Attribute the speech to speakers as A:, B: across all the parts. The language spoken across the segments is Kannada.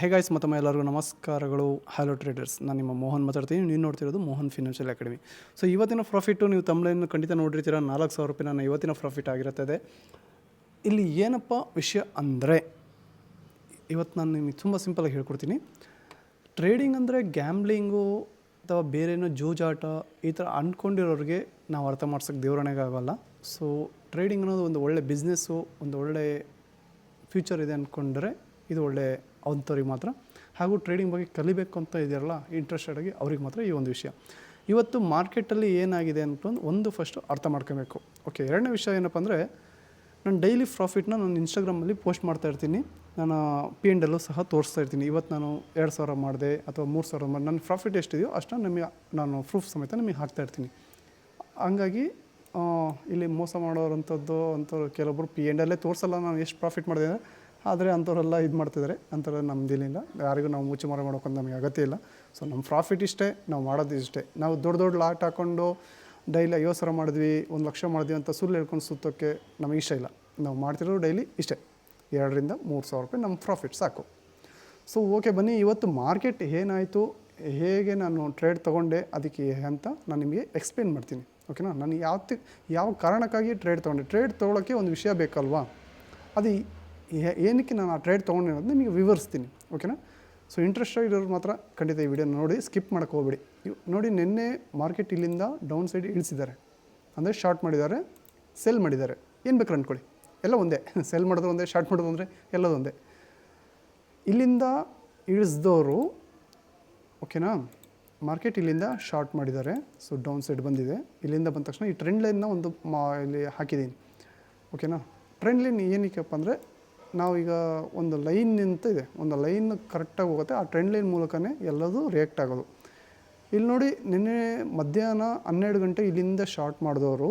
A: ಹೇ ಗೈಸ್, ಮತ್ತೊಮ್ಮೆ ಎಲ್ಲರಿಗೂ ನಮಸ್ಕಾರಗಳು. ಹಲೋ ಟ್ರೇಡರ್ಸ್, ನಾನು ನಿಮ್ಮ ಮೋಹನ್ ಮಾತಾಡ್ತೀನಿ. ನೀವು ನೋಡ್ತಿರೋದು ಮೋಹನ್ ಫಿನಾನ್ಷಿಯಲ್ ಅಕಾಡೆಮಿ. ಸೊ ಇವತ್ತಿನ ಪ್ರಾಫಿಟ್ಟು ನೀವು ತಮ್ಮನ್ನು ಖಂಡಿತ ನೋಡಿರ್ತೀರ. 4,000 ರೂಪಾಯಿ ನನ್ನ ಇವತ್ತಿನ ಪ್ರಾಫಿಟ್ ಆಗಿರುತ್ತದೆ. ಇಲ್ಲಿ ಏನಪ್ಪ ವಿಷಯ ಅಂದರೆ, ಇವತ್ತು ನಾನು ನಿಮಗೆ ತುಂಬ ಸಿಂಪಲಾಗಿ ಹೇಳ್ಕೊಡ್ತೀನಿ. ಟ್ರೇಡಿಂಗ್ ಅಂದರೆ ಗ್ಯಾಮ್ಲಿಂಗು ಅಥವಾ ಬೇರೇನೋ ಜೂಜಾಟ ಈ ಥರ ಅಂದ್ಕೊಂಡಿರೋರಿಗೆ ನಾವು ಅರ್ಥ ಮಾಡ್ಸೋಕ್ಕೆ ದೇವರಣೆಗಾಗಲ್ಲ. ಸೊ ಟ್ರೇಡಿಂಗ್ ಅನ್ನೋದು ಒಂದು ಒಳ್ಳೆ ಬಿಸ್ನೆಸ್ಸು, ಒಂದು ಒಳ್ಳೆ ಫ್ಯೂಚರ್ ಇದೆ ಅಂದ್ಕೊಂಡ್ರೆ ಇದು ಒಳ್ಳೆ ಅಂಥವ್ರಿಗೆ ಮಾತ್ರ. ಹಾಗೂ ಟ್ರೇಡಿಂಗ್ ಬಗ್ಗೆ ಕಲಿಬೇಕು ಅಂತ ಇದೆಯಲ್ಲ ಇಂಟ್ರೆಸ್ಟೆಡ್ ಆಗಿ ಅವ್ರಿಗೆ ಮಾತ್ರ ಈ ಒಂದು ವಿಷಯ. ಇವತ್ತು ಮಾರ್ಕೆಟಲ್ಲಿ ಏನಾಗಿದೆ ಅಂದ್ಕೊಂಡು ಒಂದು ಫಸ್ಟು ಅರ್ಥ ಮಾಡ್ಕೋಬೇಕು. ಓಕೆ, ಎರಡನೇ ವಿಷಯ ಏನಪ್ಪ ಅಂದರೆ, ನಾನು ಡೈಲಿ ಪ್ರಾಫಿಟ್ನ ನಾನು ಇನ್ಸ್ಟಾಗ್ರಾಮಲ್ಲಿ ಪೋಸ್ಟ್ ಮಾಡ್ತಾಯಿರ್ತೀನಿ. ನಾನು P&L ಸಹ ತೋರಿಸ್ತಾ ಇರ್ತೀನಿ. ಇವತ್ತು ನಾನು 2,000 ಮಾಡಿದೆ ಅಥವಾ 3,000 ಮಾಡಿದೆ, ನನ್ನ ಪ್ರಾಫಿಟ್ ಎಷ್ಟಿದೆಯೋ ಅಷ್ಟನ್ನು ನಿಮಗೆ ನಾನು ಪ್ರೂಫ್ ಸಮೇತ ನಿಮಗೆ ಹಾಕ್ತಾಯಿರ್ತೀನಿ. ಹಂಗಾಗಿ ಇಲ್ಲಿ ಮೋಸ ಮಾಡೋರಂಥದ್ದು ಅಂಥವ್ರು ಕೆಲವೊಬ್ಬರು P&L ತೋರಿಸಲ್ಲ ನಾನು ಎಷ್ಟು ಪ್ರಾಫಿಟ್ ಮಾಡಿದೆ ಅಂದರೆ, ಆದರೆ ಅಂಥವರೆಲ್ಲ ಇದು ಮಾಡ್ತಿದ್ದಾರೆ. ಅಂಥವ್ರು ನಮ್ಮದಿಲ್ಲ, ಯಾರಿಗೂ ನಾವು ಮುಚ್ಚು ಮರ ಮಾಡೋಕ್ಕಂತ ನಮಗೆ ಅಗತ್ಯ ಇಲ್ಲ. ಸೊ ನಮ್ಮ ಪ್ರಾಫಿಟ್ ಇಷ್ಟೇ, ನಾವು ಮಾಡೋದು ಇಷ್ಟೇ. ನಾವು ದೊಡ್ಡ ಲಾಟ್ ಹಾಕ್ಕೊಂಡು ಡೈಲಿ 50,000 ಮಾಡಿದ್ವಿ, 1,00,000 ಮಾಡಿದ್ವಿ ಅಂತ ಸುಳ್ಳು ಹೇಳ್ಕೊಂಡು ಸುತ್ತೋಕ್ಕೆ ನಮಗೆ ಇಷ್ಟ ಇಲ್ಲ. ನಾವು ಮಾಡ್ತಿರೋದು ಡೈಲಿ ಇಷ್ಟೇ, 2,000 ರಿಂದ 3,000 ರೂಪಾಯಿ ನಮ್ಮ ಪ್ರಾಫಿಟ್ ಸಾಕು. ಸೊ ಓಕೆ, ಬನ್ನಿ ಇವತ್ತು ಮಾರ್ಕೆಟ್ ಏನಾಯಿತು, ಹೇಗೆ ನಾನು ಟ್ರೇಡ್ ತೊಗೊಂಡೆ ಅದಕ್ಕೆ ಅಂತ ನಾನು ನಿಮಗೆ ಎಕ್ಸ್ಪ್ಲೇನ್ ಮಾಡ್ತೀನಿ. ಓಕೆನಾ? ನಾನು ಯಾವ ಕಾರಣಕ್ಕಾಗಿ ಟ್ರೇಡ್ ತೊಗೊಂಡೆ, ಟ್ರೇಡ್ ತೊಗೊಳೋಕ್ಕೆ ಒಂದು ವಿಷಯ ಬೇಕಲ್ವಾ, ಅದು ಏನಕ್ಕೆ ನಾನು ಆ ಟ್ರೇಡ್ ತೊಗೊಂಡೆ ಅನ್ನೋದು ನಿಮಗೆ ವಿವರಿಸ್ತೀನಿ. ಓಕೆನಾ? ಸೊ ಇಂಟ್ರೆಸ್ಟ್ ಇರೋರು ಮಾತ್ರ ಖಂಡಿತ ಈ ವಿಡಿಯೋ ನೋಡಿ, ಸ್ಕಿಪ್ ಮಾಡೋಕ್ಕೆ ಹೋಗ್ಬೇಡಿ. ನೋಡಿ, ನಿನ್ನೆ ಮಾರ್ಕೆಟ್ ಇಲ್ಲಿಂದ ಡೌನ್ ಸೈಡ್ ಇಳಿಸಿದ್ದಾರೆ, ಅಂದರೆ ಶಾರ್ಟ್ ಮಾಡಿದ್ದಾರೆ, ಸೆಲ್ ಮಾಡಿದ್ದಾರೆ. ಏನು ಬೇಕಾದ್ರೆ ಅಂದ್ಕೊಳ್ಳಿ, ಎಲ್ಲ ಒಂದೇ. ಸೆಲ್ ಮಾಡೋದು ಒಂದೇ, ಶಾರ್ಟ್ ಮಾಡೋದು ಅಂದರೆ ಎಲ್ಲದು ಒಂದೇ. ಇಲ್ಲಿಂದ ಇಳಿಸಿದವರು, ಓಕೆನಾ, ಮಾರ್ಕೆಟ್ ಇಲ್ಲಿಂದ ಶಾರ್ಟ್ ಮಾಡಿದ್ದಾರೆ. ಸೊ ಡೌನ್ ಸೈಡ್ ಬಂದಿದೆ. ಇಲ್ಲಿಂದ ಬಂದ ತಕ್ಷಣ ಈ ಟ್ರೆಂಡ್ ಲೈನ್ನ ಒಂದು ಇಲ್ಲಿ ಹಾಕಿದ್ದೀನಿ. ಓಕೆನಾ? ಟ್ರೆಂಡ್ ಲೈನ್ ಏನಕ್ಕಪ್ಪ ಅಂದರೆ, ನಾವೀಗ ಒಂದು ಲೈನ್ ನಿಂತ ಇದೆ, ಒಂದು ಲೈನ್ ಕರೆಕ್ಟಾಗಿ ಹೋಗುತ್ತೆ. ಆ ಟ್ರೆಂಡ್ ಲೈನ್ ಮೂಲಕನೇ ಎಲ್ಲದೂ ರಿಯಾಕ್ಟ್ ಆಗೋದು. ಇಲ್ಲಿ ನೋಡಿ, ನಿನ್ನೆ ಮಧ್ಯಾಹ್ನ 12 ಗಂಟೆ ಇಲ್ಲಿಂದ ಶಾರ್ಟ್ ಮಾಡಿದವರು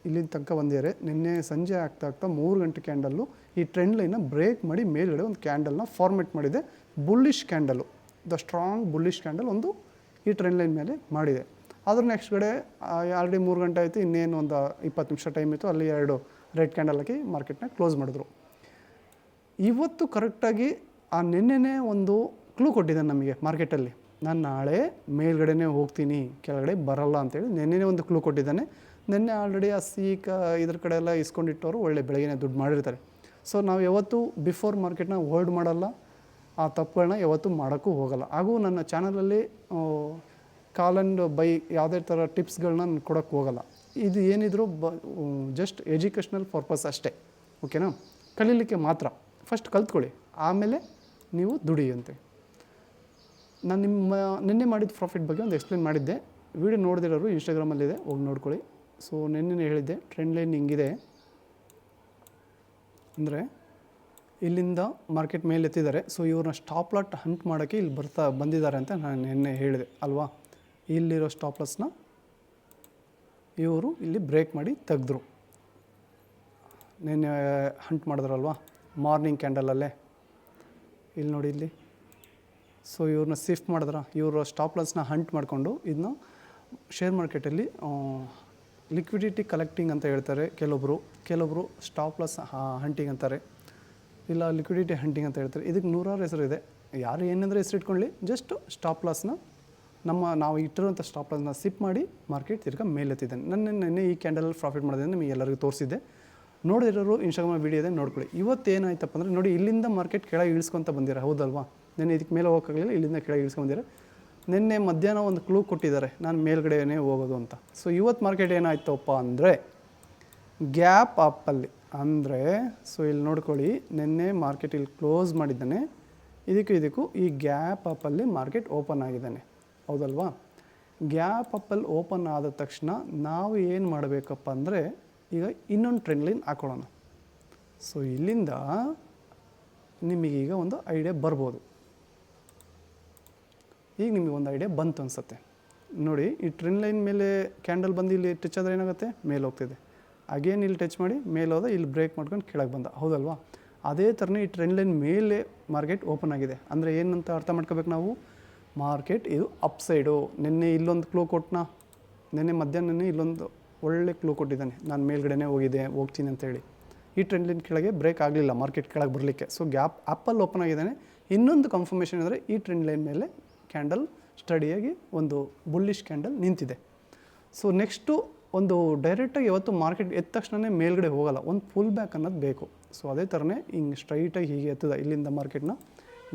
A: ಇಲ್ಲಿಂದ ತನಕ ಬಂದಿದ್ದಾರೆ. ನಿನ್ನೆ ಸಂಜೆ ಆಗ್ತಾ 3 ಗಂಟೆ ಕ್ಯಾಂಡಲ್ಲು ಈ ಟ್ರೆಂಡ್ ಲೈನ್ನ ಬ್ರೇಕ್ ಮಾಡಿ ಮೇಲ್ಗಡೆ ಒಂದು ಕ್ಯಾಂಡಲ್ನ ಫಾರ್ಮೇಟ್ ಮಾಡಿದೆ. Bullish candle, the strong bullish candle ಒಂದು ಈ ಟ್ರೆಂಡ್ ಲೈನ್ ಮೇಲೆ ಮಾಡಿದೆ. ಅದ್ರ ನೆಕ್ಸ್ಟ್ ಕಡೆ ಆಲ್ರೆಡಿ 3 ಗಂಟೆ ಆಯಿತು, ಇನ್ನೇನು ಒಂದು 20 ನಿಮಿಷ ಟೈಮ್ ಇತ್ತು, ಅಲ್ಲಿ 2 ರೆಡ್ ಕ್ಯಾಂಡಲ್ ಹಾಕಿ ಮಾರ್ಕೆಟ್ನ ಕ್ಲೋಸ್ ಮಾಡಿದ್ರು. ಇವತ್ತು ಕರೆಕ್ಟಾಗಿ ಆ ನಿನ್ನೆನೇ ಒಂದು ಕ್ಲೂ ಕೊಟ್ಟಿದ್ದಾನೆ ನಮಗೆ ಮಾರ್ಕೆಟಲ್ಲಿ, ನಾನು ನಾಳೆ ಮೇಲ್ಗಡೆನೇ ಹೋಗ್ತೀನಿ, ಕೆಳಗಡೆ ಬರಲ್ಲ ಅಂತೇಳಿ ನಿನ್ನೆನೇ ಒಂದು ಕ್ಲೂ ಕೊಟ್ಟಿದ್ದಾನೆ. ನಿನ್ನೆ ಆಲ್ರೆಡಿ ಆ ಇದ್ರ ಕಡೆ ಎಲ್ಲ ಇಸ್ಕೊಂಡಿಟ್ಟವರು ಒಳ್ಳೆ ಬೆಳಗ್ಗೆನೇ ದುಡ್ಡು ಮಾಡಿರ್ತಾರೆ. ಸೊ ನಾವು ಯಾವತ್ತೂ ಬಿಫೋರ್ ಮಾರ್ಕೆಟ್ನ ಹೋಲ್ಡ್ ಮಾಡಲ್ಲ, ಆ ತಪ್ಪುಗಳನ್ನ ಯಾವತ್ತೂ ಮಾಡೋಕ್ಕೂ ಹೋಗಲ್ಲ. ಹಾಗೂ ನನ್ನ ಚಾನಲಲ್ಲಿ ಕಾಲ್ ಆ್ಯಂಡ್ ಬೈ ಯಾವುದೇ ಥರ ಟಿಪ್ಸ್ಗಳನ್ನ ನಾನು ಕೊಡೋಕ್ಕೆ ಹೋಗಲ್ಲ. ಇದು ಏನಿದ್ರು ಜಸ್ಟ್ ಎಜುಕೇಷ್ನಲ್ ಪರ್ಪಸ್ ಅಷ್ಟೇ. ಓಕೆನಾ? ಕಲೀಲಿಕ್ಕೆ ಮಾತ್ರ. ಫಸ್ಟ್ ಕಲ್ತ್ಕೊಳ್ಳಿ, ಆಮೇಲೆ ನೀವು ದುಡಿಯಂತೆ. ನಾನು ನಿನ್ನೆ ಮಾಡಿದ ಪ್ರಾಫಿಟ್ ಬಗ್ಗೆ ಒಂದು ಎಕ್ಸ್ಪ್ಲೇನ್ ಮಾಡಿದ್ದೆ. ವಿಡಿಯೋ ನೋಡಿದಿರೋರು ಇನ್ಸ್ಟಾಗ್ರಾಮಲ್ಲಿದೆ, ಹೋಗಿ ನೋಡ್ಕೊಳ್ಳಿ. ಸೊ ನಿನ್ನೆ ಹೇಳಿದ್ದೆ, ಟ್ರೆಂಡ್ ಲೈನ್ ಹಿಂಗಿದೆ ಅಂದರೆ ಇಲ್ಲಿಂದ ಮಾರ್ಕೆಟ್ ಮೇಲೆ ಎತ್ತಿದ್ದಾರೆ. ಸೊ ಇವ್ರನ್ನ ಸ್ಟಾಪ್ ಲಾಟ್ ಹಂಟ್ ಮಾಡೋಕ್ಕೆ ಇಲ್ಲಿ ಬಂದಿದ್ದಾರೆ ಅಂತ ನಾನು ನಿನ್ನೆ ಹೇಳಿದೆ ಅಲ್ವಾ. ಇಲ್ಲಿರೋ ಸ್ಟಾಪ್ ಲಾಸ್ನ ಇವರು ಇಲ್ಲಿ ಬ್ರೇಕ್ ಮಾಡಿ ತೆಗೆದ್ರು. ನಿನ್ನೆ ಹಂಟ್ ಮಾಡಿದ್ರಲ್ವಾ ಮಾರ್ನಿಂಗ್ ಕ್ಯಾಂಡಲಲ್ಲೇ, ಇಲ್ಲಿ ನೋಡಿ ಇಲ್ಲಿ. ಸೊ ಇವ್ರನ್ನ ಶಿಫ್ಟ್ ಮಾಡಿದ್ರ, ಇವರು ಸ್ಟಾಪ್ ಲಾಸ್ನ ಹಂಟ್ ಮಾಡಿಕೊಂಡು ಇದನ್ನ ಶೇರ್ ಮಾರ್ಕೆಟಲ್ಲಿ ಲಿಕ್ವಿಡಿಟಿ ಕಲೆಕ್ಟಿಂಗ್ ಅಂತ ಹೇಳ್ತಾರೆ ಕೆಲವೊಬ್ಬರು ಸ್ಟಾಪ್ ಲಾಸ್ ಹಂಟಿಂಗ್ ಅಂತಾರೆ, ಇಲ್ಲ ಲಿಕ್ವಿಡಿಟಿ ಹಂಟಿಂಗ್ ಅಂತ ಹೇಳ್ತಾರೆ. ಇದಕ್ಕೆ ನೂರಾರು ಹೆಸರು ಇದೆ, ಯಾರು ಏನಂದರೆ ಹೆಸರು ಇಟ್ಕೊಳ್ಳಿ. ಜಸ್ಟ್ ಸ್ಟಾಪ್ ಲಾಸ್ನ ನಾವು ಇಟ್ಟಿರುವಂಥ ಸ್ಟಾಪ್ ಲಾಸ್ನ ಸಿಪ್ ಮಾಡಿ ಮಾರ್ಕೆಟ್ ತಿರ್ಗಾ ಮೇಲೆತ್ತಿದ್ದಾನೆ. ನಿನ್ನೆ ಈ ಕ್ಯಾಂಡಲಲ್ಲಿ ಪ್ರಾಫಿಟ್ ಮಾಡಿದೆ ನಿಮಗೆ ಎಲ್ಲರಿಗೂ ತೋರಿಸಿದ್ದೆ. ನೋಡಿರೋರು ಇನ್ಸ್ಟಾಗ್ರಾಮ್ ವೀಡಿಯೋ ಇದೆ, ನೋಡ್ಕೊಳ್ಳಿ. ಇವತ್ತೇನಾಯ್ತಪ್ಪ ಅಂದರೆ, ನೋಡಿ ಇಲ್ಲಿಂದ ಮಾರ್ಕೆಟ್ ಕೆಳಗೆ ಇಳಿಸ್ಕೊತ ಬಂದಿರ, ಹೌದಲ್ವಾ. ನಿನ್ನೆ ಇದಕ್ಕೆ ಮೇಲೆ ಹೋಗೋಕ್ಕಾಗಲಿಲ್ಲ, ಇಲ್ಲಿಂದ ಕೆಳಗೆ ಇಳಿಸ್ಕೊಂಡಿದ್ದಾರೆ. ನಿನ್ನೆ ಮಧ್ಯಾಹ್ನ ಒಂದು ಕ್ಲೂ ಕೊಟ್ಟಿದ್ದಾರೆ, ನಾನು ಮೇಲ್ಗಡೆನೇ ಹೋಗೋದು ಅಂತ. ಸೊ ಇವತ್ತು ಮಾರ್ಕೆಟ್ ಏನಾಯ್ತಪ್ಪ ಅಂದರೆ ಗ್ಯಾಪ್ ಅಪ್ಪಲ್ಲಿ ಅಂದರೆ, ಸೊ ಇಲ್ಲಿ ನೋಡ್ಕೊಳ್ಳಿ, ನಿನ್ನೆ ಮಾರ್ಕೆಟ್ ಇಲ್ಲಿ ಕ್ಲೋಸ್ ಮಾಡಿದ್ದಾನೆ, ಇದಕ್ಕೂ ಈ ಗ್ಯಾಪ್ ಅಪ್ಪಲ್ಲಿ ಮಾರ್ಕೆಟ್ ಓಪನ್ ಆಗಿದ್ದಾನೆ, ಹೌದಲ್ವಾ. ಗ್ಯಾಪ್ ಅಪ್ಪಲ್ಲಿ ಓಪನ್ ಆದ ತಕ್ಷಣ ನಾವು ಏನು ಮಾಡಬೇಕಪ್ಪ ಅಂದರೆ, ಈಗ ಇನ್ನೊಂದು ಟ್ರೆಂಡ್ ಲೈನ್ ಹಾಕೊಳ್ಳೋಣ. ಸೊ ಇಲ್ಲಿಂದ ನಿಮಗೀಗ ಒಂದು ಐಡಿಯಾ ಬರ್ಬೋದು. ಈಗ ನಿಮಗೆ ಒಂದು ಐಡಿಯಾ ಬಂತು ಅನಿಸುತ್ತೆ. ನೋಡಿ, ಈ ಟ್ರೆಂಡ್ ಲೈನ್ ಮೇಲೆ ಕ್ಯಾಂಡಲ್ ಬಂದು ಇಲ್ಲಿ ಟಚ್ ಆದರೆ ಏನಾಗುತ್ತೆ, ಮೇಲೆ ಹೋಗ್ತಿದೆ. ಅಗೇನ್ ಇಲ್ಲಿ ಟಚ್ ಮಾಡಿ ಮೇಲೆ ಹೋದ, ಇಲ್ಲಿ ಬ್ರೇಕ್ ಮಾಡ್ಕೊಂಡು ಕೆಳಗೆ ಬಂದ, ಹೌದಲ್ವಾ. ಅದೇ ಥರನೇ ಈ ಟ್ರೆಂಡ್ ಲೈನ್ ಮೇಲೆ ಮಾರ್ಕೆಟ್ ಓಪನ್ ಆಗಿದೆ ಅಂದರೆ ಏನಂತ ಅರ್ಥ ಮಾಡ್ಕೋಬೇಕು ನಾವು, ಮಾರ್ಕೆಟ್ ಇದು ಅಪ್ ಸೈಡು. ನಿನ್ನೆ ಇಲ್ಲೊಂದು ಕ್ಲೂ ಕೊಟ್ಟನ, ನಿನ್ನೆ ಮಧ್ಯಾಹ್ನ ಇಲ್ಲೊಂದು ಒಳ್ಳೆ ಕ್ಲೂ ಕೊಟ್ಟಿದ್ದಾನೆ, ನಾನು ಮೇಲ್ಗಡೆನೇ ಹೋಗ್ತೀನಿ ಅಂತೇಳಿ. ಈ ಟ್ರೆಂಡ್ ಲೈನ್ ಕೆಳಗೆ ಬ್ರೇಕ್ ಆಗಲಿಲ್ಲ ಮಾರ್ಕೆಟ್ ಕೆಳಗೆ ಬರಲಿಕ್ಕೆ. ಸೊ ಗ್ಯಾಪ್ ಅಪ್ಪಲ್ಲಿ ಓಪನ್ ಆಗಿದ್ದಾನೆ, ಇನ್ನೊಂದು ಕನ್ಫರ್ಮೇಷನ್ ಅಂದರೆ ಈ ಟ್ರೆಂಡ್ ಲೈನ್ ಮೇಲೆ ಕ್ಯಾಂಡಲ್ ಸ್ಟಡಿಯಾಗಿ ಒಂದು ಬುಲ್ಲಿಶ್ ಕ್ಯಾಂಡಲ್ ನಿಂತಿದೆ. ಸೊ ನೆಕ್ಸ್ಟು ಒಂದು ಡೈರೆಕ್ಟಾಗಿ ಯಾವತ್ತು ಮಾರ್ಕೆಟ್ ಎದ್ದ ತಕ್ಷಣವೇ ಮೇಲ್ಗಡೆ ಹೋಗಲ್ಲ, ಒಂದು ಪುಲ್ ಬ್ಯಾಕ್ ಅನ್ನೋದು ಬೇಕು. ಸೊ ಅದೇ ಥರನೇ ಹಿಂಗೆ ಸ್ಟ್ರೈಟಾಗಿ ಹೀಗೆ ಎತ್ತದ ಇಲ್ಲಿಂದ ಮಾರ್ಕೆಟ್ನ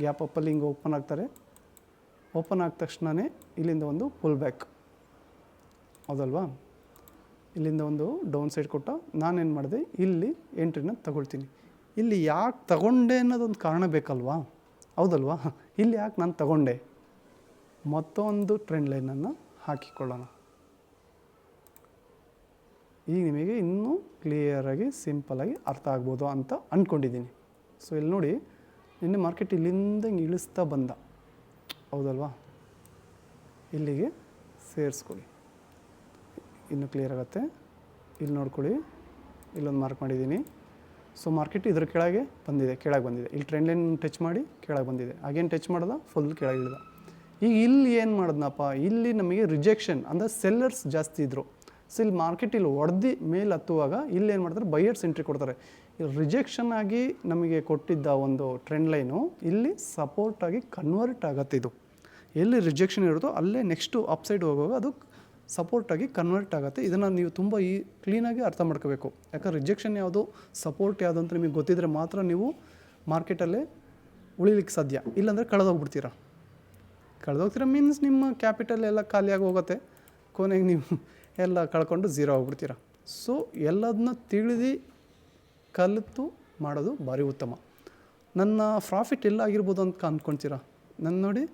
A: ಗ್ಯಾಪ್ ಅಪ್ಪಲ್ಲಿ ಹಿಂಗೆ ಓಪನ್ ಆಗ್ತಾರೆ. ಓಪನ್ ಆದ ತಕ್ಷಣವೇ ಇಲ್ಲಿಂದ ಒಂದು ಪುಲ್ ಬ್ಯಾಕ್, ಹೌದಲ್ವಾ? ಇಲ್ಲಿಂದ ಒಂದು ಡೌನ್ ಸೈಡ್ ಕೊಟ್ಟ ನಾನೇನು ಮಾಡಿದೆ, ಇಲ್ಲಿ ಎಂಟ್ರಿನ ತಗೊಳ್ತೀನಿ. ಇಲ್ಲಿ ಯಾಕೆ ತಗೊಂಡೆ ಅನ್ನೋದೊಂದು ಕಾರಣ ಬೇಕಲ್ವಾ, ಹೌದಲ್ವಾ? ಇಲ್ಲಿ ಯಾಕೆ ನಾನು ತಗೊಂಡೆ, ಮತ್ತೊಂದು ಟ್ರೆಂಡ್ ಲೈನನ್ನು ಹಾಕಿಕೊಳ್ಳೋಣ. ಈಗ ನಿಮಗೆ ಇನ್ನೂ ಕ್ಲಿಯರಾಗಿ ಸಿಂಪಲಾಗಿ ಅರ್ಥ ಆಗ್ಬೋದು ಅಂತ ಅಂದ್ಕೊಂಡಿದ್ದೀನಿ. ಸೊ ಇಲ್ಲಿ ನೋಡಿ, ನಿನ್ನೆ ಮಾರ್ಕೆಟ್ ಇಲ್ಲಿಂದ ಹಿಂಗೆ ಇಳಿಸ್ತಾ ಬಂದ, ಹೌದಲ್ವಾ? ಇಲ್ಲಿಗೆ ಸೇರಿಸ್ಕೊಳ್ಳಿ, ಇನ್ನೂ ಕ್ಲಿಯರ್ ಆಗುತ್ತೆ. ಇಲ್ಲಿ ನೋಡ್ಕೊಳ್ಳಿ, ಇಲ್ಲೊಂದು ಮಾರ್ಕ್ ಮಾಡಿದ್ದೀನಿ. ಸೊ ಮಾರ್ಕೆಟ್ ಇದ್ರ ಕೆಳಗೆ ಬಂದಿದೆ. ಇಲ್ಲಿ ಟ್ರೆಂಡ್ ಲೈನ್ ಟಚ್ ಮಾಡಿ ಕೆಳಗೆ ಬಂದಿದೆ. ಹಾಗೇನು ಟಚ್ ಮಾಡ್ದ, ಫುಲ್ ಕೆಳಗೆ ಇಳಿದ. ಈಗ ಇಲ್ಲಿ ಏನು ಮಾಡಿದ್ನಪ್ಪ, ಇಲ್ಲಿ ನಮಗೆ ರಿಜೆಕ್ಷನ್ ಅಂದರೆ ಸೆಲ್ಲರ್ಸ್ ಜಾಸ್ತಿ ಇದ್ದರು. ಸೊ ಇಲ್ಲಿ ಮಾರ್ಕೆಟ್ ಇಲ್ಲಿ ಹೊಡೆದು ಮೇಲೆ ಹತ್ತುವಾಗ ಇಲ್ಲಿ ಏನು ಮಾಡ್ತಾರೆ, ಬೈಯರ್ಸ್ ಎಂಟ್ರಿ ಕೊಡ್ತಾರೆ. ಇಲ್ಲಿ ರಿಜೆಕ್ಷನ್ ಆಗಿ ನಮಗೆ ಕೊಟ್ಟಿದ್ದ ಒಂದು ಟ್ರೆಂಡ್ ಲೈನು ಇಲ್ಲಿ ಸಪೋರ್ಟಾಗಿ ಕನ್ವರ್ಟ್ ಆಗುತ್ತೆ. ಇದು ಎಲ್ಲಿ ರಿಜೆಕ್ಷನ್ ಇರುತ್ತೋ ಅಲ್ಲೇ ನೆಕ್ಸ್ಟು ಅಪ್ಸೈಡ್ ಹೋಗುವಾಗ ಅದು ಸಪೋರ್ಟಾಗಿ ಕನ್ವರ್ಟ್ ಆಗುತ್ತೆ. ಇದನ್ನು ನೀವು ತುಂಬ ಕ್ಲೀನಾಗಿ ಅರ್ಥ ಮಾಡ್ಕೋಬೇಕು. ಯಾಕಂದ್ರೆ ರಿಜೆಕ್ಷನ್ ಯಾವುದು, ಸಪೋರ್ಟ್ ಯಾವುದು ಅಂತ ನಿಮಗೆ ಗೊತ್ತಿದ್ದರೆ ಮಾತ್ರ ನೀವು ಮಾರ್ಕೆಟಲ್ಲೇ ಉಳಿಲಿಕ್ಕೆ ಸಾಧ್ಯ. ಇಲ್ಲಾಂದರೆ ಕಳೆದೋಗ್ಬಿಡ್ತೀರಾ ಮೀನ್ಸ್ ನಿಮ್ಮ ಕ್ಯಾಪಿಟಲ್ ಎಲ್ಲ ಖಾಲಿಯಾಗಿ ಹೋಗುತ್ತೆ. ಕೊನೆಗೆ ನೀವು ಎಲ್ಲ ಕಳ್ಕೊಂಡು ಝೀರೋ ಆಗಿಬಿಡ್ತೀರ. ಸೊ ಎಲ್ಲದನ್ನ ತಿಳಿದು ಕಲಿತು ಮಾಡೋದು ಭಾರಿ ಉತ್ತಮ. ನನ್ನ ಪ್ರಾಫಿಟ್ ಎಲ್ಲ ಆಗಿರ್ಬೋದು ಅಂತ ಅಂದ್ಕೊಳ್ತೀರಾ. ನನ್ನ ನೋಡಿ,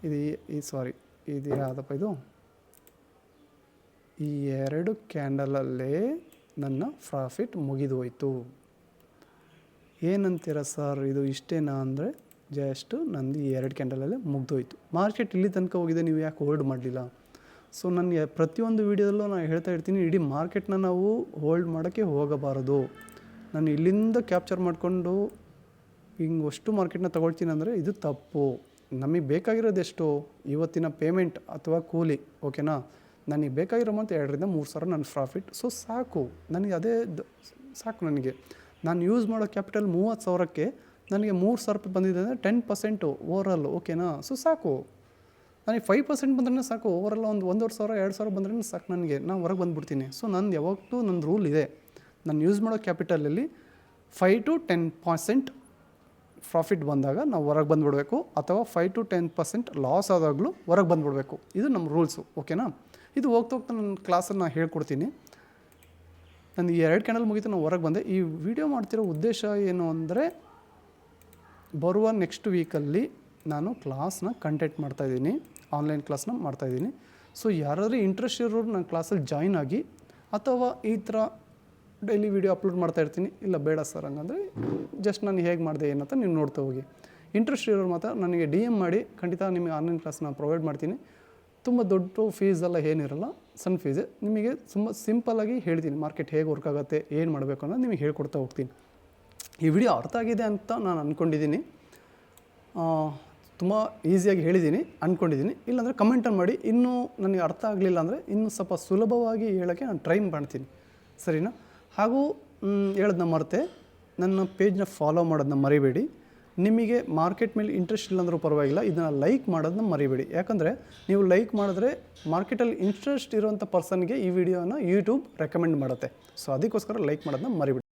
A: ಇದು ಯಾವುದಪ್ಪ, ಇದು ಈ 2 ಕ್ಯಾಂಡಲಲ್ಲೇ ನನ್ನ ಪ್ರಾಫಿಟ್ ಮುಗಿದು ಹೋಯಿತು. ಏನಂತೀರ ಸರ್, ಇದು ಇಷ್ಟೇನಾ ಅಂದರೆ ಜಸ್ಟ್ ನಂದು ಈ 2 ಕ್ಯಾಂಡಲಲ್ಲೇ ಮುಗಿದೋಯ್ತು. ಮಾರ್ಕೆಟ್ ಇಲ್ಲಿ ತನಕ ಹೋಗಿದೆ, ನೀವು ಯಾಕೆ ಹೋಲ್ಡ್ ಮಾಡಲಿಲ್ಲ? ಸೊ ನನಗೆ ಪ್ರತಿಯೊಂದು ವೀಡಿಯೋದಲ್ಲೂ ನಾನು ಹೇಳ್ತಾ ಇರ್ತೀನಿ, ಇಡೀ ಮಾರ್ಕೆಟ್ನ ನಾವು ಹೋಲ್ಡ್ ಮಾಡೋಕ್ಕೆ ಹೋಗಬಾರದು. ನಾನು ಇಲ್ಲಿಂದ ಕ್ಯಾಪ್ಚರ್ ಮಾಡಿಕೊಂಡು ಹಿಂಗೆ ಅಷ್ಟು ಮಾರ್ಕೆಟ್ನ ತೊಗೊಳ್ತೀನಿ ಅಂದರೆ ಇದು ತಪ್ಪು. ನಮಗೆ ಬೇಕಾಗಿರೋದೆಷ್ಟು, ಇವತ್ತಿನ ಪೇಮೆಂಟ್ ಅಥವಾ ಕೂಲಿ, ಓಕೆನಾ? ನನಗೆ ಬೇಕಾಗಿರೋ ಮಂತ್ 2-3 ಸಾವಿರ ನನ್ನ ಪ್ರಾಫಿಟ್. ಸೊ ಸಾಕು, ನನಗೆ ಅದೇ ಸಾಕು. ನನಗೆ ನಾನು ಯೂಸ್ ಮಾಡೋ ಕ್ಯಾಪಿಟಲ್ 30,000ಕ್ಕೆ ನನಗೆ 3,000 ರೂಪಾಯಿ ಬಂದಿದೆ ಅಂದರೆ 10% ಓವರಾಲ್, ಓಕೆನಾ? ಸೊ ಸಾಕು, ನನಗೆ 5% ಬಂದ್ರೇ ಸಾಕು. ಓವರಾಲ್ ಒಂದು 1,500 2,000 ಬಂದ್ರೇ ಸಾಕು ನನಗೆ. ನಾನು ಹೊರಗೆ ಬಂದುಬಿಡ್ತೀನಿ. ಸೊ ನಂದು ಯಾವತ್ತೂ ನನ್ನ ರೂಲ್ ಇದೆ, ನಾನು ಯೂಸ್ ಮಾಡೋ ಕ್ಯಾಪಿಟಲಲ್ಲಿ 5 to 10% ಪ್ರಾಫಿಟ್ ಬಂದಾಗ ನಾವು ಹೊರಗೆ ಬಂದುಬಿಡಬೇಕು, ಅಥವಾ 5 to 10% ಲಾಸ್ ಆದಾಗಲೂ ಹೊರಗೆ ಬಂದುಬಿಡಬೇಕು. ಇದು ನಮ್ಮ ರೂಲ್ಸು, ಓಕೆನಾ? ಇದು ಹೋಗ್ತಾ ನನ್ನ ಕ್ಲಾಸಲ್ಲಿ ನಾನು ಹೇಳ್ಕೊಡ್ತೀನಿ. ನನಗೆ 2 ಕ್ಯಾಂಡಲ್ ಮುಗಿತು, ನಾನು ಹೊರಗೆ ಬಂದೆ. ಈ ವಿಡಿಯೋ ಮಾಡ್ತಿರೋ ಉದ್ದೇಶ ಏನು ಅಂದರೆ, ಬರುವ ನೆಕ್ಸ್ಟ್ ವೀಕಲ್ಲಿ ನಾನು ಕ್ಲಾಸ್ನ ಕಂಡಕ್ಟ್ ಮಾಡ್ತಾಯಿದ್ದೀನಿ, ಆನ್ಲೈನ್ ಕ್ಲಾಸ್ನ ಮಾಡ್ತಾಯಿದ್ದೀನಿ. ಸೊ ಯಾರಾದರೂ ಇಂಟ್ರೆಸ್ಟ್ ಇರೋರು ನನ್ನ ಕ್ಲಾಸಲ್ಲಿ ಜಾಯ್ನ್ ಆಗಿ, ಅಥವಾ ಈ ಥರ ಡೈಲಿ ವೀಡಿಯೋ ಅಪ್ಲೋಡ್ ಮಾಡ್ತಾಯಿರ್ತೀನಿ. ಇಲ್ಲ ಬೇಡ ಸರ್ ಹಂಗಂದರೆ ಜಸ್ಟ್ ನಾನು ಹೇಗೆ ಮಾಡಿದೆ ಏನಂತ ನೀವು ನೋಡ್ತಾ ಹೋಗಿ. ಇಂಟ್ರೆಸ್ಟ್ ಇರೋರು ಮಾತ್ರ ನನಗೆ DM ಮಾಡಿ, ಖಂಡಿತ ನಿಮಗೆ ಆನ್ಲೈನ್ ಕ್ಲಾಸ್ನ ಪ್ರೊವೈಡ್ ಮಾಡ್ತೀನಿ. ತುಂಬ ದೊಡ್ಡ ಫೀಸೆಲ್ಲ ಏನಿರಲ್ಲ, ಸಣ್ಣ ಫೀಸೇ. ನಿಮಗೆ ತುಂಬ ಸಿಂಪಲ್ಲಾಗಿ ಹೇಳ್ತೀನಿ, ಮಾರ್ಕೆಟ್ ಹೇಗೆ ವರ್ಕ್ ಆಗುತ್ತೆ, ಏನು ಮಾಡಬೇಕು ಅನ್ನೋದು ನಿಮಗೆ ಹೇಳ್ಕೊಡ್ತಾ ಹೋಗ್ತೀನಿ. ಈ ವಿಡಿಯೋ ಅರ್ಥ ಆಗಿದೆ ಅಂತ ನಾನು ಅಂದ್ಕೊಂಡಿದ್ದೀನಿ. ತುಂಬ ಈಸಿಯಾಗಿ ಹೇಳಿದ್ದೀನಿ ಅಂದ್ಕೊಂಡಿದ್ದೀನಿ. ಇಲ್ಲಾಂದರೆ ಕಮೆಂಟಲ್ಲಿ ಮಾಡಿ. ಇನ್ನೂ ನನಗೆ ಅರ್ಥ ಆಗಲಿಲ್ಲ ಅಂದರೆ ಇನ್ನೂ ಸ್ವಲ್ಪ ಸುಲಭವಾಗಿ ಹೇಳೋಕ್ಕೆ ನಾನು ಟ್ರೈ ಮಾಡ್ತೀನಿ, ಸರಿನಾ? ಹಾಗೂ ಹೇಳೋದನ್ನ ಮರೆತೆ, ನನ್ನ ಪೇಜ್ನ ಫಾಲೋ ಮಾಡೋದನ್ನ ಮರಿಬೇಡಿ. ನಿಮಗೆ ಮಾರ್ಕೆಟ್ ಮೇಲೆ ಇಂಟ್ರೆಸ್ಟ್ ಇಲ್ಲಾಂದ್ರೂ ಪರವಾಗಿಲ್ಲ, ಇದನ್ನು ಲೈಕ್ ಮಾಡೋದನ್ನ ಮರಿಬೇಡಿ. ಯಾಕಂದರೆ ನೀವು ಲೈಕ್ ಮಾಡಿದ್ರೆ ಮಾರ್ಕೆಟಲ್ಲಿ ಇಂಟ್ರೆಸ್ಟ್ ಇರೋವಂಥ ಪರ್ಸನ್ಗೆ ಈ ವಿಡಿಯೋನ ಯೂಟ್ಯೂಬ್ ರೆಕಮೆಂಡ್ ಮಾಡುತ್ತೆ. ಸೊ ಅದಕ್ಕೋಸ್ಕರ ಲೈಕ್ ಮಾಡೋದನ್ನ ಮರಿಬೇಡಿ.